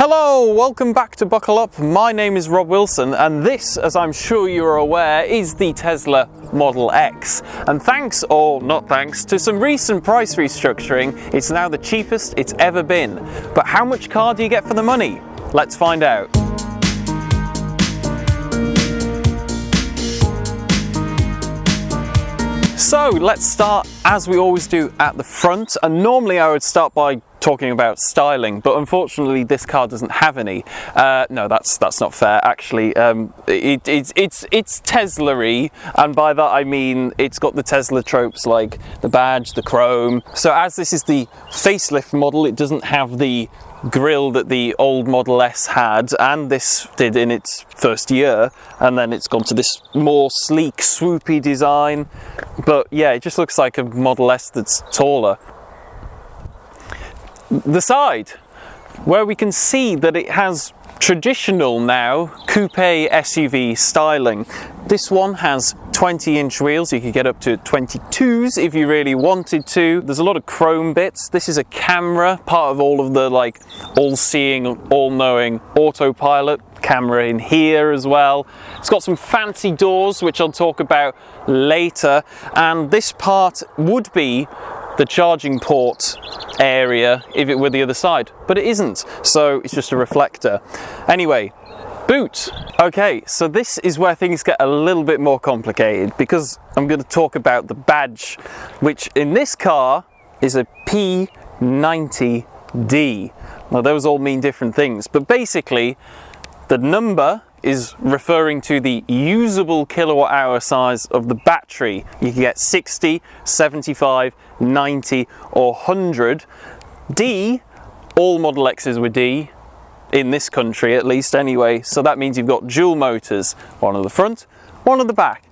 Hello, welcome back to Buckle Up. My name is Rob Wilson and this, as I'm sure you're aware, is the Tesla Model X. And thanks, or not thanks, to some recent price restructuring, it's now the cheapest it's ever been. But how much car do you get for the money? Let's find out. So let's start, as we always do, at the front. And normally I would start by talking about styling, but unfortunately this car doesn't have any. No, that's not fair. Actually, it's Tesla-y, and by that I mean it's got the Tesla tropes like the badge, the chrome. So as this is the facelift model, it doesn't have the grille that the old Model S had, and this did in its first year, and then it's gone to this more sleek, swoopy design. But yeah, it just looks like a Model S that's taller. The side, where we can see that it has traditional now coupe SUV styling. This one has 20-inch wheels. You could get up to 22s if you really wanted to. There's a lot of chrome bits. This is a camera, part of all of the like all-seeing, all-knowing autopilot camera in here as well. It's got some fancy doors, which I'll talk about later, and this part would be the charging port area if it were the other side, but it isn't, so it's just a reflector. Anyway, boot. Okay, so this is where things get a little bit more complicated, because I'm going to talk about the badge, which in this car is a P90D. Now those all mean different things, but basically the number is referring to the usable kilowatt hour size of the battery. You can get 60, 75, 90 or 100. D, all Model X's were D, in this country at least anyway, so that means you've got dual motors, one on the front, one on the back.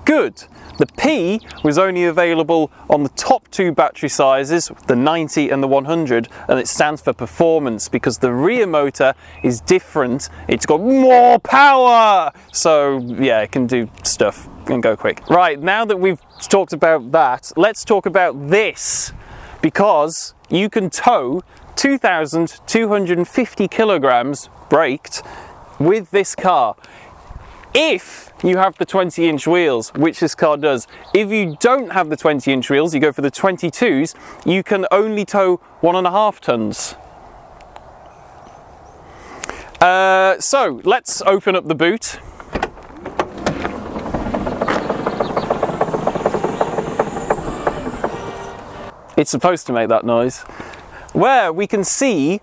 Good. The P was only available on the top two battery sizes, the 90 and the 100, and it stands for performance because the rear motor is different. It's got more power! So yeah, it can do stuff and go quick. Right, now that we've talked about that, let's talk about this, because you can tow 2,250 kilograms braked with this car. If you have the 20-inch wheels, which this car does. If you don't have the 20-inch wheels, you go for the 22s, you can only tow 1.5 tons. So let's open up the boot. It's supposed to make that noise. Where we can see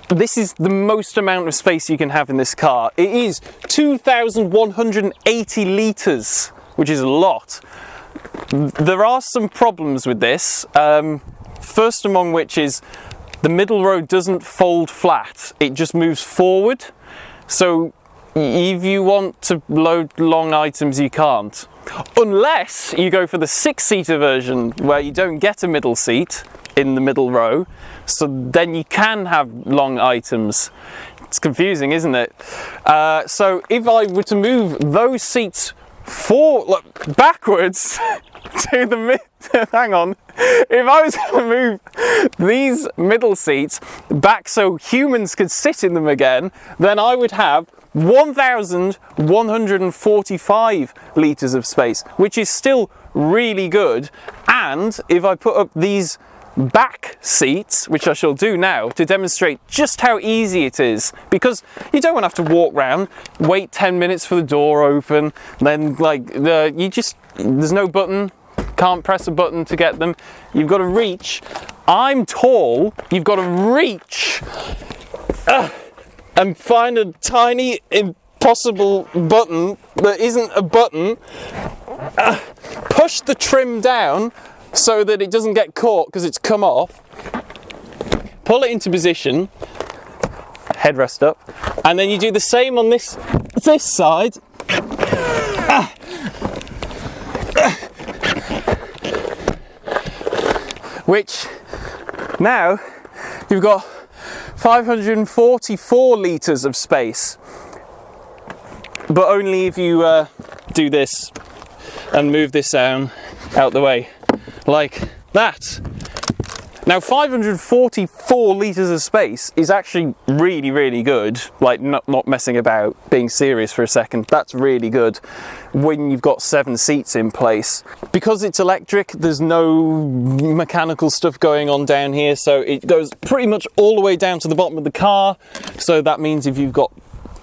this is the most amount of space you can have in this car. It is 2,180 litres, which is a lot. There are some problems with this, first among which is the middle row doesn't fold flat, it just moves forward. So if you want to load long items, you can't. Unless you go for the 6-seater version, where you don't get a middle seat in the middle row, so then you can have long items. It's confusing, isn't it? So if I were to move those seats backwards to the hang on. If I was to move these middle seats back so humans could sit in them again, then I would have 1,145 litres of space, which is still really good. And if I put up these back seats, which I shall do now to demonstrate just how easy it is, because you don't want to have to walk around, wait 10 minutes for the door open, then there's no button, can't press a button to get them, you've got to reach. I'm tall, you've got to reach and find a tiny impossible button that isn't a button, push the trim down so that it doesn't get caught because it's come off, pull it into position, headrest up, and then you do the same on this side. Which now you've got 544 litres of space, but only if you do this and move this down out the way like that. Now 544 litres of space is actually really, really good. Like not messing about, being serious for a second. That's really good when you've got 7 seats in place. Because it's electric, there's no mechanical stuff going on down here, so it goes pretty much all the way down to the bottom of the car. So that means if you've got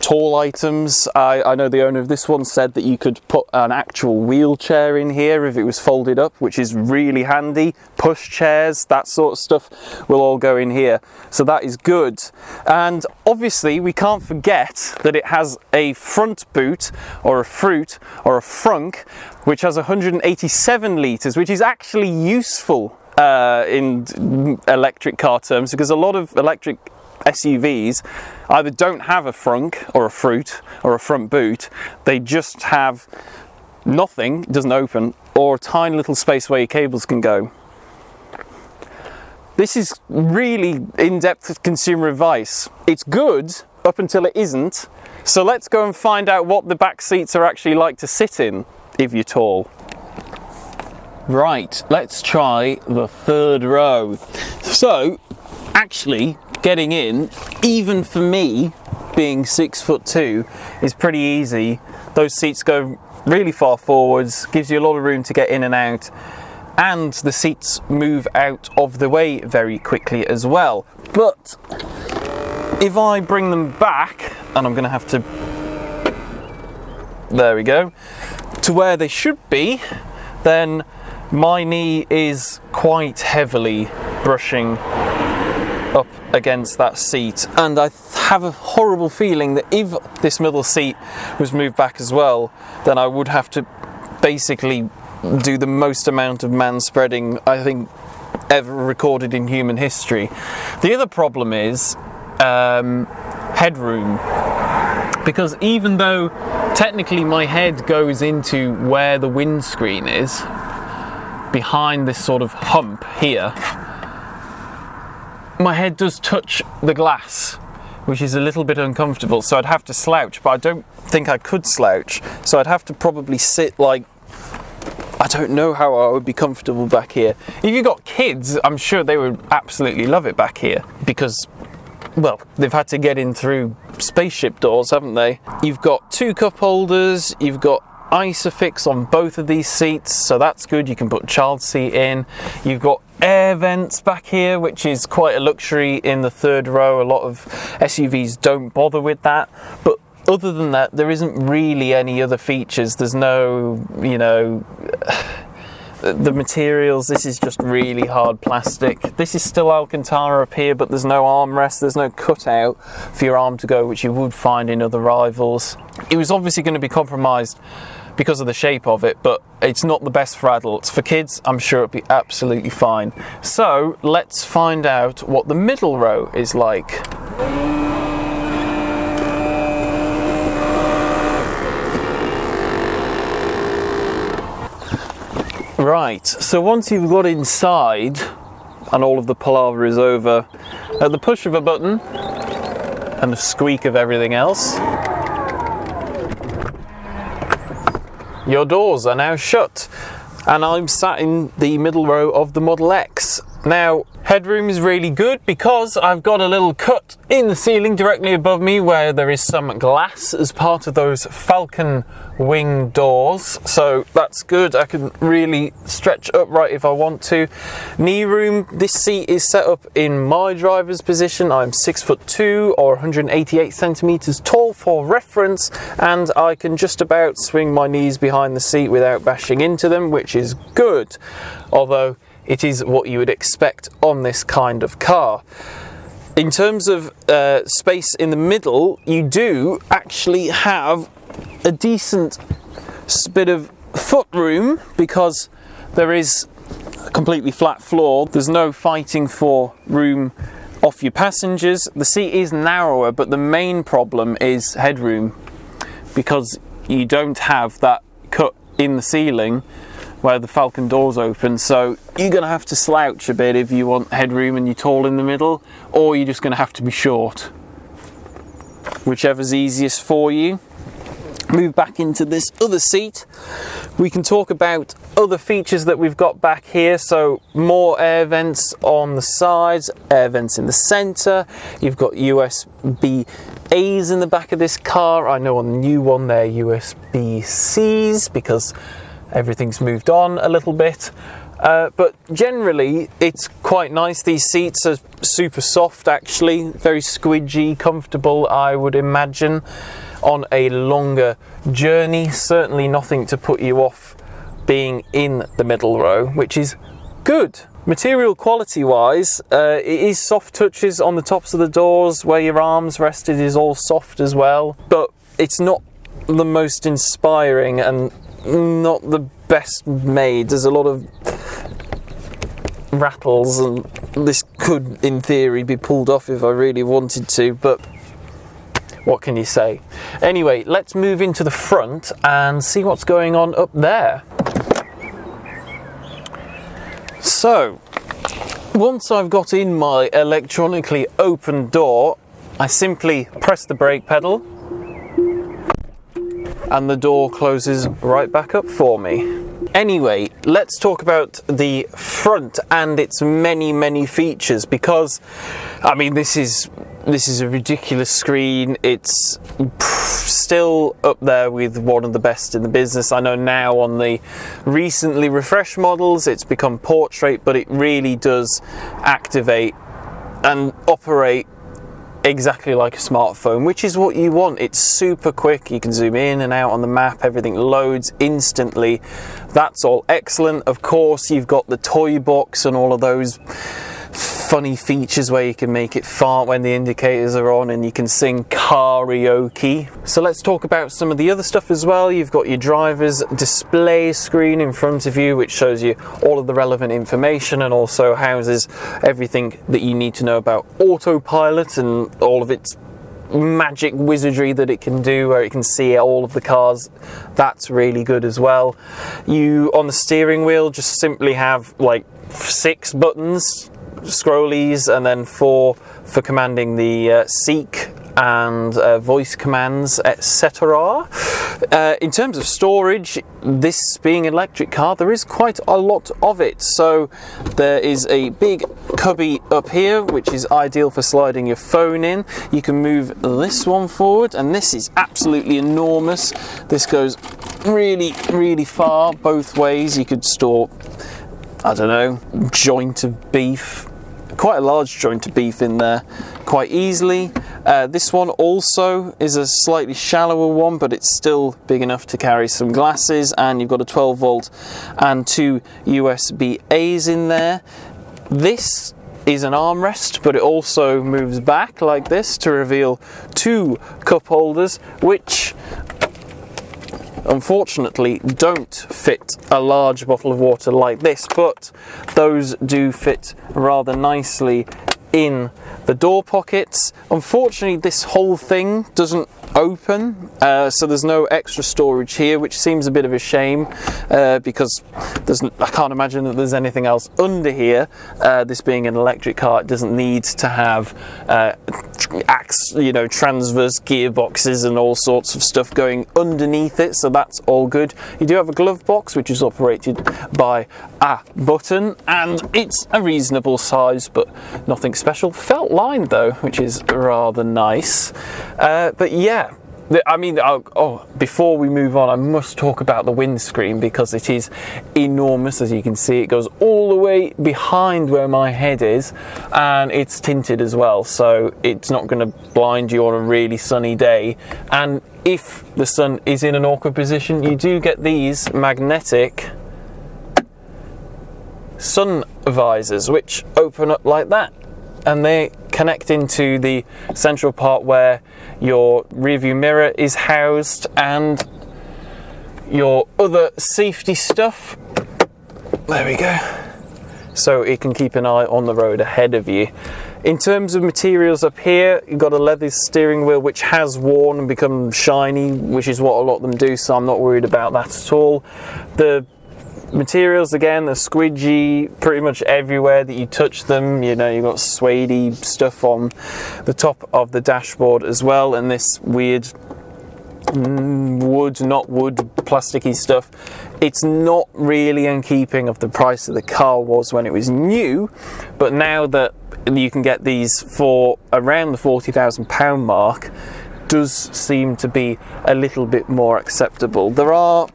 tall items, I know the owner of this one said that you could put an actual wheelchair in here if it was folded up, which is really handy. Push chairs, that sort of stuff will all go in here, so that is good. And obviously we can't forget that it has a front boot, or a fruit, or a frunk, which has 187 litres, which is actually useful in electric car terms, because a lot of electric SUVs either don't have a frunk or a fruit or a front boot, they just have nothing, it doesn't open, or a tiny little space where your cables can go. This is really in-depth consumer advice. It's good up until it isn't, so let's go and find out what the back seats are actually like to sit in if you're tall. Right, let's try the third row. So actually getting in, even for me being 6'2", is pretty easy. Those seats go really far forwards, gives you a lot of room to get in and out, and the seats move out of the way very quickly as well. But if I bring them back, and I'm going to have to, there we go, to where they should be, then my knee is quite heavily brushing up against that seat, and I have a horrible feeling that if this middle seat was moved back as well, then I would have to basically do the most amount of man spreading I think ever recorded in human history. The other problem is headroom, because even though technically my head goes into where the windscreen is, behind this sort of hump here, my head does touch the glass, which is a little bit uncomfortable, so I'd have to slouch, but I don't think I could slouch, so I'd have to probably sit like, I don't know how I would be comfortable back here. If you've got kids, I'm sure they would absolutely love it back here, because, well, they've had to get in through spaceship doors, haven't they? You've got 2 cup holders, you've got Isofix on both of these seats, so that's good. You can put child seat in. You've got air vents back here, which is quite a luxury in the third row. A lot of SUVs don't bother with that, but other than that, there isn't really any other features. There's no, you know, the materials, this is just really hard plastic. This is still Alcantara up here, but there's no armrest, there's no cutout for your arm to go, which you would find in other rivals. It was obviously going to be compromised because of the shape of it, but it's not the best for adults. For kids, I'm sure it'll be absolutely fine. So let's find out what the middle row is like. Right, so once you've got inside and all of the palaver is over, at the push of a button and the squeak of everything else, your doors are now shut, and I'm sat in the middle row of the Model X. Now, headroom is really good because I've got a little cut in the ceiling directly above me where there is some glass as part of those Falcon wing doors, so that's good. I can really stretch upright if I want to. Knee room, this seat is set up in my driver's position. I'm 6'2" or 188 centimeters tall for reference, and I can just about swing my knees behind the seat without bashing into them, which is good, although it is what you would expect on this kind of car. In terms of space in the middle, you do actually have a decent bit of foot room because there is a completely flat floor. There's no fighting for room off your passengers. The seat is narrower, but the main problem is headroom because you don't have that cut in the ceiling where the Falcon doors open, so you're going to have to slouch a bit if you want headroom and you're tall in the middle, or you're just going to have to be short, whichever's easiest for you. move back into this other seat, we can talk about other features that we've got back here. So more air vents on the sides, air vents in the center. You've got USB-A's in the back of this car. I know on the new one they're USB-C's because everything's moved on a little bit. But generally it's quite nice. These seats are super soft actually, very squidgy, comfortable I would imagine on a longer journey. Certainly nothing to put you off being in the middle row, which is good. Material quality wise, it is soft touches on the tops of the doors. Where your arms rested is all soft as well, but it's not the most inspiring and not the best made. There's a lot of rattles and this could in theory be pulled off if I really wanted to, but what can you say? Anyway, let's move into the front and see what's going on up there. So, once I've got in my electronically open door, I simply press the brake pedal and the door closes right back up for me. Anyway, let's talk about the front and its many features, because I mean this is a ridiculous screen. It's still up there with one of the best in the business. I know now on the recently refreshed models it's become portrait, but it really does activate and operate exactly like a smartphone, which is what you want. It's super quick, you can zoom in and out on the map, everything loads instantly. That's all excellent. Of course, you've got the toy box and all of those funny features where you can make it fart when the indicators are on and you can sing karaoke. So let's talk about some of the other stuff as well. You've got your driver's display screen in front of you, which shows you all of the relevant information and also houses everything that you need to know about autopilot and all of its magic wizardry that it can do, where it can see all of the cars. That's really good as well. You on the steering wheel just simply have like 6 buttons, scrollies, and then 4 for commanding the seek and voice commands, etc. In terms of storage, this being an electric car, there is quite a lot of it. So there is a big cubby up here, which is ideal for sliding your phone in. You can move this one forward, and this is absolutely enormous. This goes really far both ways. You could store, I don't know, joint of beef, quite a large joint of beef in there quite easily. This one also is a slightly shallower one, but it's still big enough to carry some glasses, and you've got a 12 volt and 2 USB-A's in there. This is an armrest, but it also moves back like this to reveal 2 cup holders, which unfortunately don't fit a large bottle of water like this, but those do fit rather nicely in the door pockets. Unfortunately, this whole thing doesn't open, so there's no extra storage here, which seems a bit of a shame, because I can't imagine that there's anything else under here. This being an electric car, it doesn't need to have transverse gearboxes and all sorts of stuff going underneath it, so that's all good. You do have a glove box, which is operated by a button, and it's a reasonable size, but nothing special. Felt lined though, which is rather nice. But yeah, I mean, before we move on, I must talk about the windscreen, because it is enormous. As you can see, it goes all the way behind where my head is, and it's tinted as well, so it's not going to blind you on a really sunny day. And if the sun is in an awkward position, you do get these magnetic sun visors, which open up like that, and they connect into the central part where your rearview mirror is housed and your other safety stuff. There we go. So it can keep an eye on the road ahead of you. In terms of materials up here, you've got a leather steering wheel which has worn and become shiny, which is what a lot of them do, so I'm not worried about that at all. The materials, again, are squidgy pretty much everywhere that you touch them. You know, you've got suede stuff on the top of the dashboard as well, and this weird wood, not wood, plasticky stuff. It's not really in keeping of the price of the car was when it was new, but now that you can get these for around the £40,000 mark, does seem to be a little bit more acceptable. There are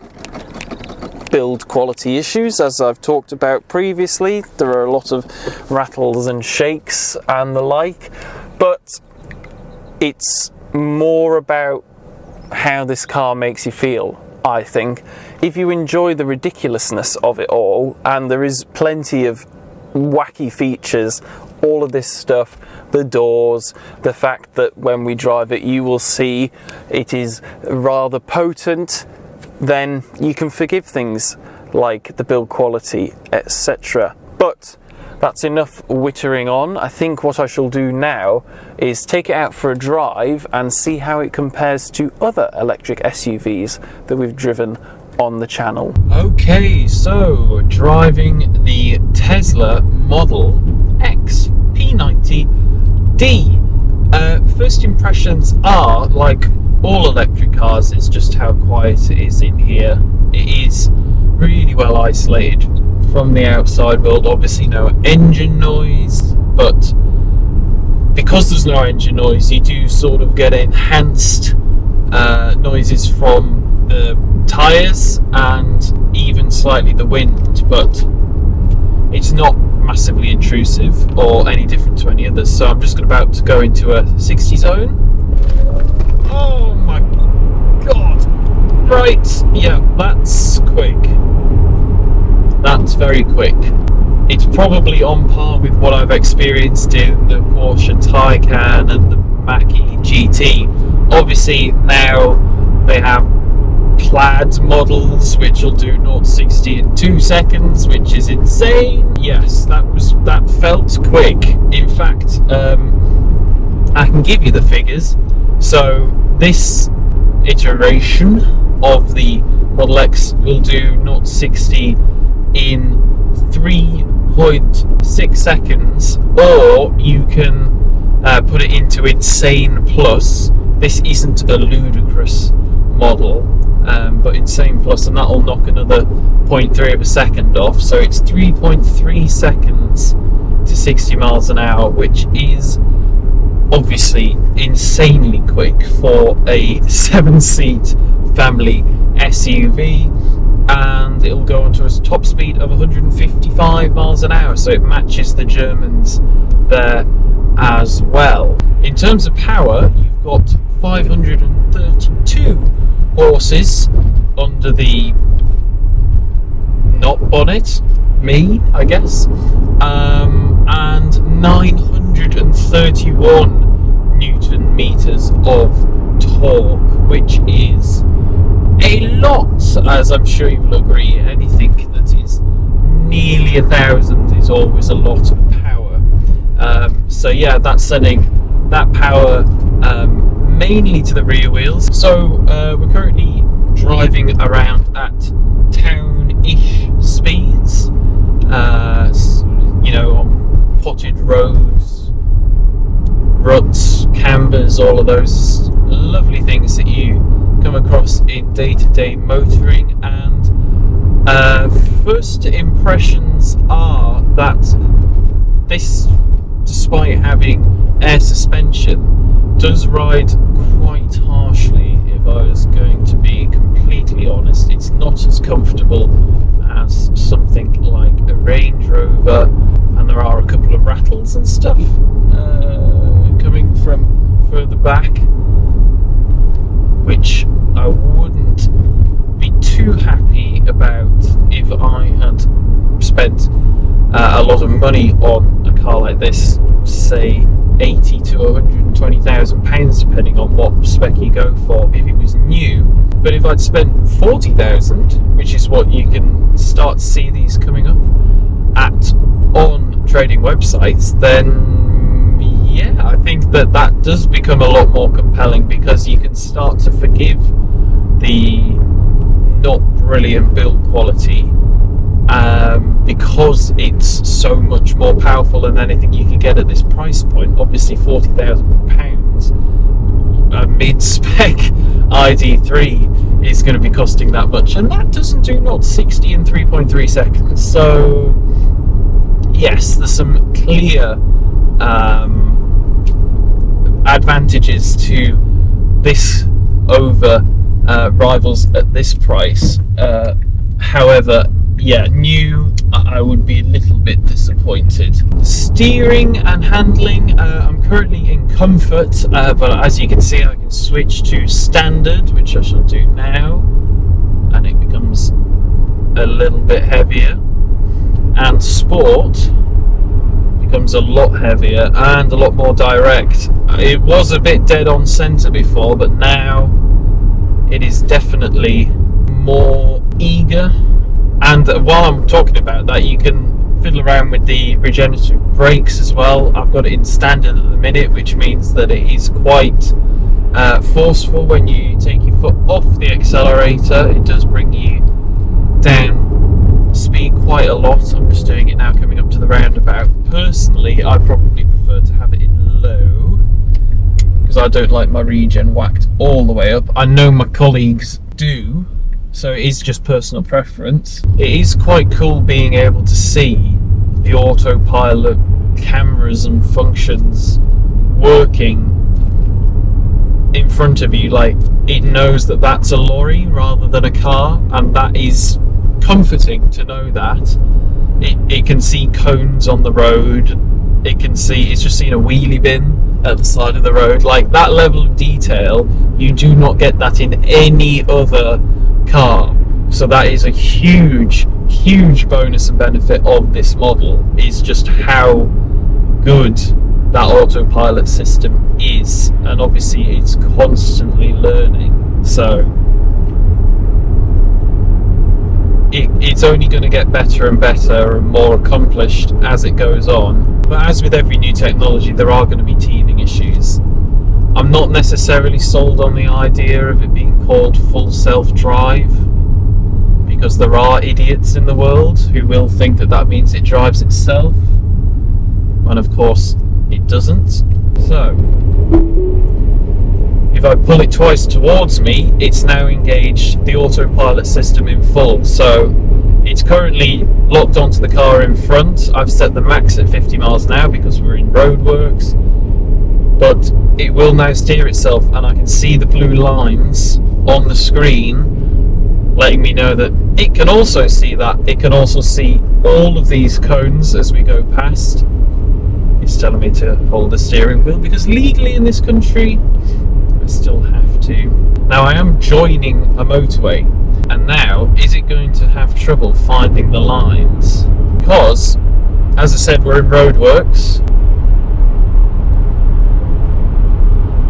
build quality issues, as I've talked about previously. There are a lot of rattles and shakes and the like, but it's more about how this car makes you feel, I think. If you enjoy the ridiculousness of it all, and there is plenty of wacky features, all of this stuff, the doors, the fact that when we drive it you will see it is rather potent, then you can forgive things like the build quality, etc. But that's enough wittering on. I think what I shall do now is take it out for a drive and see how it compares to other electric SUVs that we've driven on the channel. Okay, so driving the Tesla Model X P90D. First impressions are, like all electric cars, it's just how quiet it is in here. It is really well isolated from the outside world. Obviously no engine noise, but because there's no engine noise, you do sort of get enhanced noises from the tyres and even slightly the wind, but it's not massively intrusive or any different to any others. So I'm just about to go into a 60 zone. Oh my god! Right, yeah, that's quick. That's very quick. It's probably on par with what I've experienced in the Porsche Taycan and the Mach-E GT. Obviously now they have plaid models which will do 0-60 in 2 seconds, which is insane. Yes, that felt quick. In fact, I can give you the figures. So this iteration of the Model X will do 0-60 in 3.6 seconds, or you can put it into Insane Plus. This isn't a ludicrous model, but Insane Plus, and that'll knock another 0.3 of a second off, so it's 3.3 seconds to 60 miles an hour, which is obviously insanely quick for a 7-seat family SUV, and it'll go onto a top speed of 155 miles an hour, so it matches the Germans there as well. In terms of power, you've got 532 horses under the not bonnet, I guess, and 931 Newton meters of torque, which is a lot, as I'm sure you will agree. Anything that is nearly 1,000 is always a lot of power. So yeah, that's sending that power mainly to the rear wheels. So we're currently driving around at town-ish speeds, you know, on potted roads, ruts, cambers, all of those lovely things that you come across in day-to-day motoring. And first impressions are that this, despite having air suspension, does ride quite harshly. If I was going to be completely honest, it's not as comfortable as something like a Range Rover, and there are a couple of rattles and stuff coming from further back, which I wouldn't be too happy about if I had spent a lot of money on a car like this, say 80 to 120,000 pounds, depending on what spec you go for if it was new. But if I'd spent 40,000, which is what you can start to see these coming up at on trading websites, then yeah, I think that does become a lot more compelling, because you can start to forgive the not brilliant build quality, because it's so much more powerful than anything you can get at this price point. Obviously £40,000 mid-spec ID3 is going to be costing that much, and that doesn't do 0 to 60 in 3.3 seconds. So yes, there's some clear advantages to this over rivals at this price. However, yeah, new, I would be a little bit disappointed. Steering and handling, I'm currently in comfort, but as you can see, I can switch to standard, which I shall do now, and it becomes a little bit heavier. And sport becomes a lot heavier and a lot more direct. It was a bit dead on centre before, but now it is definitely more eager. And while I'm talking about that, you can fiddle around with the regenerative brakes as well. I've got it in standard at the minute, which means that it is quite forceful when you take your foot off the accelerator. It does bring you down speed quite a lot. I'm just doing it now coming up to the roundabout. Personally, I probably prefer to have it in low, because I don't like my regen whacked all the way up. I know my colleagues do, so it is just personal preference. It is quite cool being able to see the autopilot cameras and functions working in front of you. Like, it knows that that's a lorry rather than a car, and that is comforting to know that. It can see cones on the road. It can see, it's just seen a wheelie bin at the side of the road. Like, that level of detail, you do not get that in any other car. So that is a huge bonus and benefit of this model, is just how good that autopilot system is. And obviously it's constantly learning, so it's only going to get better and better and more accomplished as it goes on. But as with every new technology, there are going to be teething issues. I'm not necessarily sold on the idea of it being called full self-drive, because there are idiots in the world who will think that that means it drives itself, and of course it doesn't. So if I pull it twice towards me, it's now engaged the autopilot system in full. So it's currently locked onto the car in front. I've set the max at 50 miles an hour because we're in roadworks, but it will now steer itself, and I can see the blue lines on the screen letting me know that it can also see that. It can also see all of these cones as we go past. It's telling me to hold the steering wheel because legally in this country I still have to. Now I am joining a motorway, and now is it going to have trouble finding the lines? Because, as I said, we're in roadworks,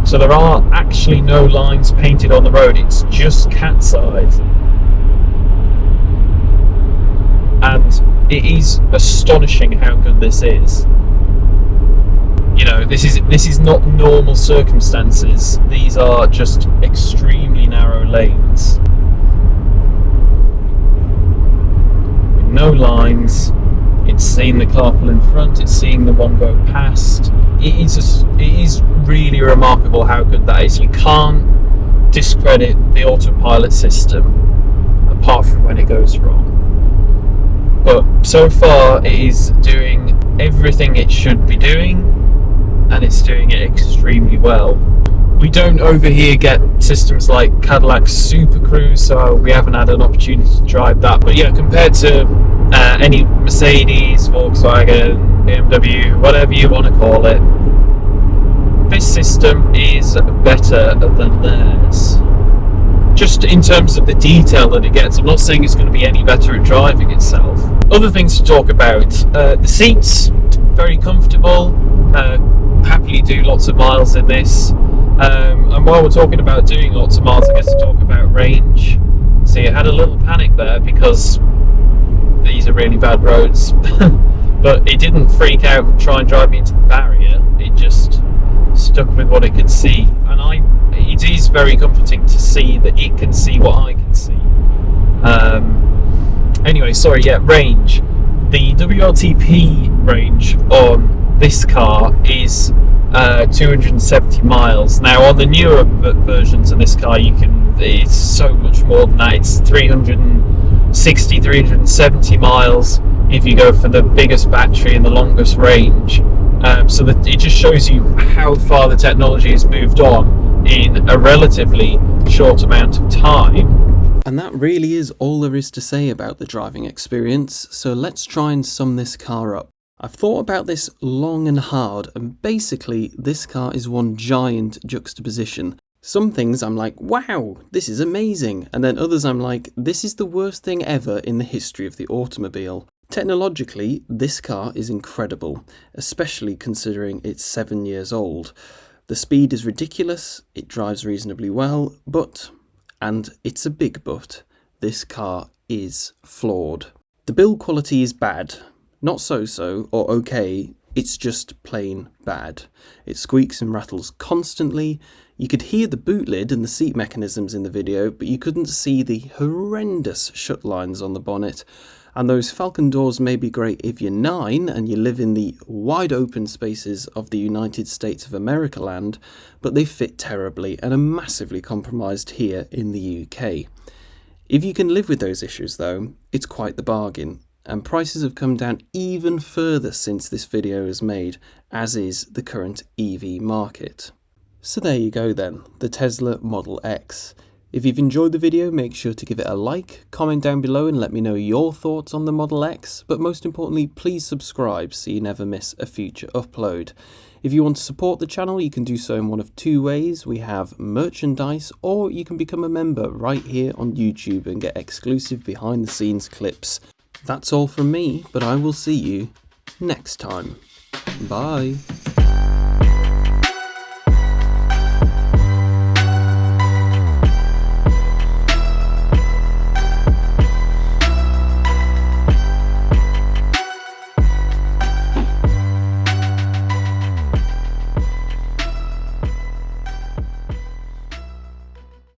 so there are actually no lines painted on the road. It's just cat's eyes, and it is astonishing how good this is. You know, this is not normal circumstances. These are just extremely narrow lanes with no lines. It's seeing the car pull in front. It's seeing the one go past. It is really remarkable how good that is. You can't discredit the autopilot system apart from when it goes wrong. But so far, it is doing everything it should be doing, and it's doing it extremely well. We don't over here get systems like Cadillac's Super Cruise, so we haven't had an opportunity to drive that. But yeah, compared to any Mercedes, Volkswagen, BMW, whatever you want to call it, this system is better than theirs. Just in terms of the detail that it gets. I'm not saying it's going to be any better at driving itself. Other things to talk about. The seats, very comfortable. Happily do lots of miles in this. And while we're talking about doing lots of miles, I guess to talk about range. See, I had a little panic there because these are really bad roads. But it didn't freak out and try and drive me into the barrier. It just stuck with what it could see. And it is very comforting to see that it can see what I can see. Anyway, sorry, yeah, range. The WLTP range on this car is 270 miles. Now on the newer versions of this car, it's so much more than that. It's 360, 370 miles if you go for the biggest battery and the longest range. So that it just shows you how far the technology has moved on in a relatively short amount of time. And that really is all there is to say about the driving experience, so let's try and sum this car up. I've thought about this long and hard, and basically this car is one giant juxtaposition. Some things I'm like, wow, this is amazing, and then others I'm like, this is the worst thing ever in the history of the automobile. Technologically, this car is incredible, especially considering it's 7 years old. The speed is ridiculous, it drives reasonably well, but, and it's a big but, this car is flawed. The build quality is bad. Not so-so or okay, it's just plain bad. It squeaks and rattles constantly. You could hear the boot lid and the seat mechanisms in the video, but you couldn't see the horrendous shut lines on the bonnet. And those Falcon doors may be great if you're 9 and you live in the wide open spaces of the United States of America land, but they fit terribly and are massively compromised here in the UK. If you can live with those issues though, it's quite the bargain. And prices have come down even further since this video is made, as is the current EV market. So there you go then, the Tesla Model X. If you've enjoyed the video, make sure to give it a like, comment down below and let me know your thoughts on the Model X, but most importantly, please subscribe so you never miss a future upload. If you want to support the channel, you can do so in one of two ways. We have merchandise, or you can become a member right here on YouTube and get exclusive behind the scenes clips. That's all from me, but I will see you next time. Bye.